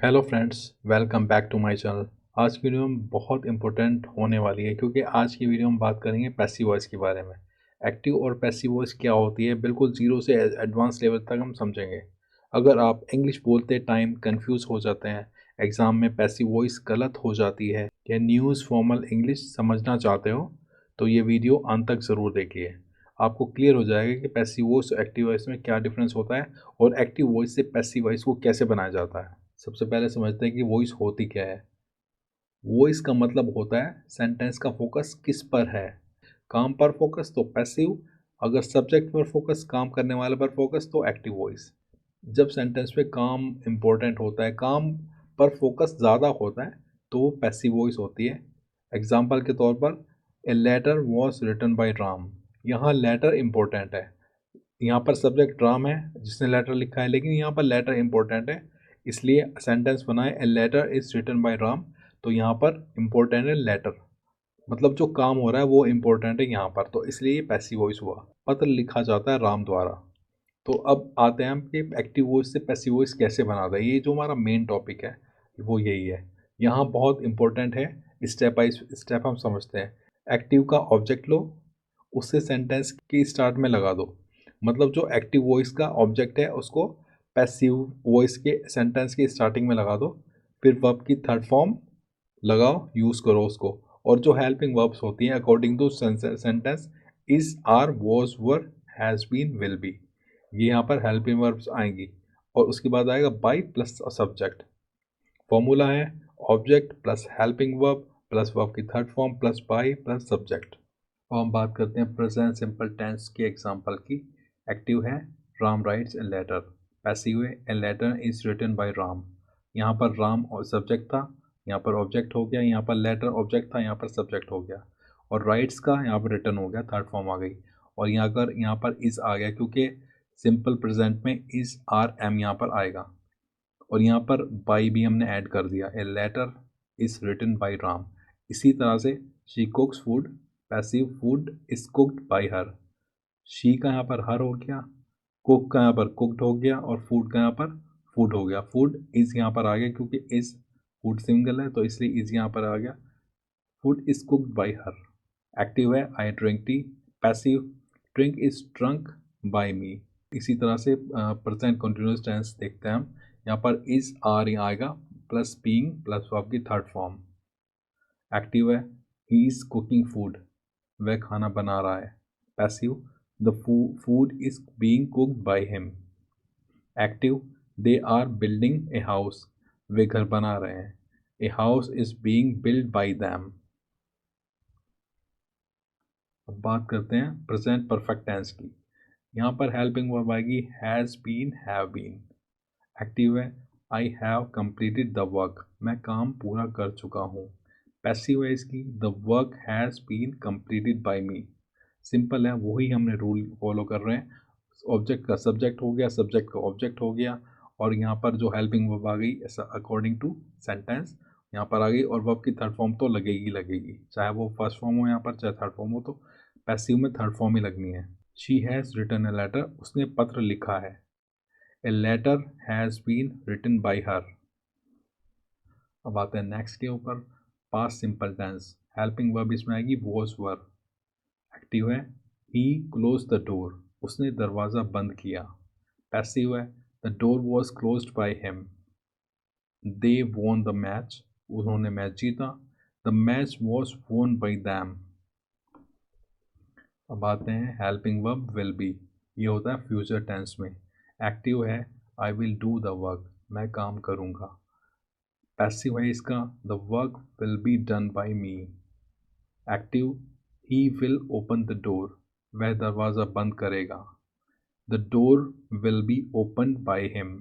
Hello friends, welcome back to my channel. आज की video में बहुत इंपॉर्टेंट होने वाली है क्योंकि आज की वीडियो में बात करेंगे पैसिव वॉइस के बारे में। एक्टिव और पैसिव वॉइस क्या होती है, बिल्कुल जीरो से एडवांस लेवल तक हम समझेंगे। अगर आप इंग्लिश बोलते टाइम कंफ्यूज हो जाते हैं, एग्ज़ाम में पैसिव वॉइस गलत हो जाती है या न्यूज़ फॉर्मल इंग्लिश समझना चाहते हो, तो ये वीडियो अंत तक ज़रूर देखिए। आपको क्लियर हो जाएगा कि पैसिव वॉइस और एक्टिव वॉइस में क्या डिफरेंस होता है और एक्टिव वॉइस से पैसिव वॉइस को कैसे बनाया जाता है। सबसे पहले समझते हैं कि वॉइस होती क्या है। वॉइस का मतलब होता है सेंटेंस का फोकस किस पर है। काम पर फोकस तो पैसिव, अगर सब्जेक्ट पर फोकस, काम करने वाले पर फोकस तो एक्टिव वॉइस। जब सेंटेंस पे काम इम्पोर्टेंट होता है, काम पर फोकस ज़्यादा होता है, तो वो पैसिव वॉइस होती है। एग्जाम्पल के तौर पर, a letter was written by Ram. यहाँ लेटर इम्पोर्टेंट है, यहाँ पर सब्जेक्ट राम है जिसने लेटर लिखा है, लेकिन यहाँ पर लेटर इंपॉर्टेंट है, इसलिए सेंटेंस बनाए a letter is written by Ram. तो यहाँ पर इंपॉर्टेंट है लेटर, मतलब जो काम हो रहा है वो इंपॉर्टेंट है यहाँ पर, तो इसलिए ये पैसिव वॉइस हुआ। पत्र लिखा जाता है राम द्वारा। तो अब आते हैं हम कि एक्टिव वॉइस से पैसिव वॉइस कैसे बनाता है। ये जो हमारा मेन टॉपिक है वो यही है, यहाँ बहुत इंपॉर्टेंट है। स्टेप बाई स्टेप हम समझते हैं। एक्टिव का ऑब्जेक्ट लो, उससे सेंटेंस की स्टार्ट में लगा दो। मतलब जो एक्टिव वॉइस का ऑब्जेक्ट है उसको पैसिव वॉइस के सेंटेंस की स्टार्टिंग में लगा दो। फिर वर्ब की थर्ड फॉर्म लगाओ, यूज़ करो उसको। और जो हेल्पिंग वर्ब्स होती हैं according to sentence, is, are, was, were, has been, will be, ये यहाँ पर हेल्पिंग वर्ब्स आएंगी। और उसके बाद आएगा बाई प्लस सब्जेक्ट। फॉर्मूला है object plus helping verb plus verb की third form plus by plus subject. अब हम बात करते हैं प्रेजेंट सिंपल टेंस के एग्जांपल की। एक्टिव है Ram writes a letter. Passive है a letter is written by Ram. यहाँ पर राम और सब्जेक्ट था, यहाँ पर ऑब्जेक्ट हो गया, यहाँ पर लेटर ऑब्जेक्ट था, यहाँ पर सब्जेक्ट हो गया। और राइट्स का यहाँ पर रिटन हो गया, थर्ड फॉर्म आ गई। और यहाँ अगर यहाँ पर इज आ गया क्योंकि सिंपल प्रेजेंट में इज, आर, एम यहाँ पर आएगा। और यहाँ पर बाई भी हमने ऐड कर दिया, a letter is written by Ram. इसी तरह से she cooks food, passive, food is cooked by her. She का यहाँ पर हर हो गया, कुक का यहाँ पर कुक्ड हो गया, और फूड का यहाँ पर फूड हो गया। फूड इज यहाँ पर आ गया क्योंकि इज फूड सिंगल है, तो इसलिए इज यहाँ पर आ गया। Food is cooked by her. Active है I drink tea. Passive, drink is drunk by me. इसी तरह से प्रेजेंट कंटिन्यूअस टेंस देखते हैं हम। यहाँ पर इज, आर ही आएगा प्लस बीइंग प्लस वर्ब की थर्ड फॉर्म। एक्टिव है ही इज कुकिंग फूड, वह खाना बना रहा है। Passive, the food is being cooked by him. Active, they are building a house, वे घर बना रहे हैं। A house is being build by them. अब बात करते हैं प्रेजेंट परफेक्ट टेंस की। यहाँ पर हेल्पिंग वर्ब आएगी has been, have been. Active है I have completed the work, मैं काम पूरा कर चुका हूँ। पैसिव है इसकी the work has been completed by me. Simple है, वही हमने रूल फॉलो कर रहे हैं। ऑब्जेक्ट का सब्जेक्ट हो गया, सब्जेक्ट का ऑब्जेक्ट हो गया, और यहाँ पर जो हेल्पिंग वर्ब आ गई ऐसा अकॉर्डिंग टू सेंटेंस यहाँ पर आ गई। और वर्ब की थर्ड फॉर्म तो लगेगी लगेगी, चाहे वो फर्स्ट फॉर्म हो यहाँ पर चाहे थर्ड फॉर्म हो, तो पैसिव में थर्ड फॉर्म ही लगनी है। She has written a letter, उसने पत्र लिखा है। A letter has been written by her. अब आते हैं नेक्स्ट के ऊपर, past simple tense. Helping verb इसमें आएगी वॉज, वर। एक्टिव है ही क्लोज द डोर, उसने दरवाज़ा बंद किया। पैसिव है the door was closed by him. They won the match, उन्होंने मैच जीता। The match was won by them. अब आते हैं हेल्पिंग वर्ब विल बी, ये होता है फ्यूचर टेंस में। एक्टिव है I will do the work, मैं काम करूँगा। पैसिव है इसका the work will be done by me. Active he will open the door, वह दरवाज़ा बंद करेगा। The door will be open by him.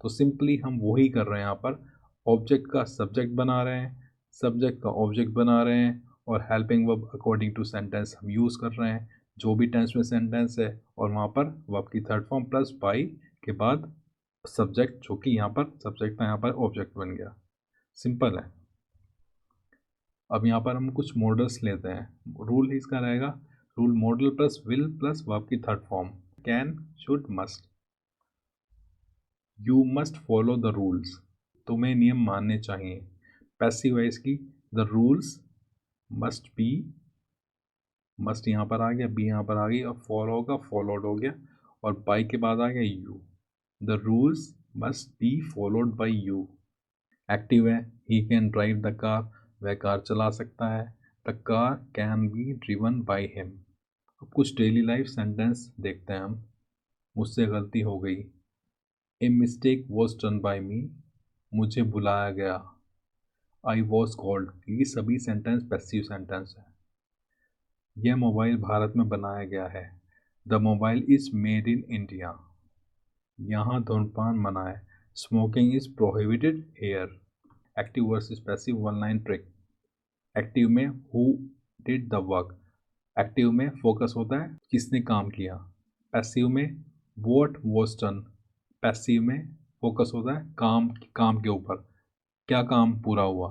तो सिंपली हम वही कर रहे हैं, यहाँ पर ऑब्जेक्ट का सब्जेक्ट बना रहे हैं, सब्जेक्ट का ऑब्जेक्ट बना रहे हैं, और helping verb according to sentence हम यूज़ कर रहे हैं, जो भी टेंस में सेंटेंस है, और वहाँ पर वर्ब की थर्ड फॉर्म प्लस बाई के बाद सब्जेक्ट, जो कि यहाँ पर सब्जेक्ट था यहाँ पर ऑब्जेक्ट बन गया। सिंपल है। अब यहाँ पर हम कुछ मॉडल्स लेते हैं। रूल इसका रहेगा rule modal plus will plus verb की third form. Can, should, must. You must follow the rules, तुम्हें नियम मानने चाहिए। पैसिव वॉइस की the rules must be, must यहाँ पर आ गया, बी यहाँ पर आ गई, और फॉलो होगा, फॉलोड हो गया, और बाई के बाद आ गया you. The rules must be followed by you. Active है, he can drive the car, वह कार चला सकता है। The car can be driven by him. अब कुछ डेली लाइफ सेंटेंस देखते हैं हम। मुझसे गलती हो गई। A mistake was done by me, मुझे बुलाया गया। आई वॉज कॉल्ड, ये सभी सेंटेंस पैसिव सेंटेंस है। यह मोबाइल भारत में बनाया गया है। The mobile is made in India. यहाँ धूम्रपान मना है। Smoking is prohibited here. Active versus passive one line trick. Active में who did the work, active में फोकस होता है किसने काम किया। पैसिव में व्हाट वाज डन, पैसिव में फोकस होता है काम के ऊपर, क्या काम पूरा हुआ।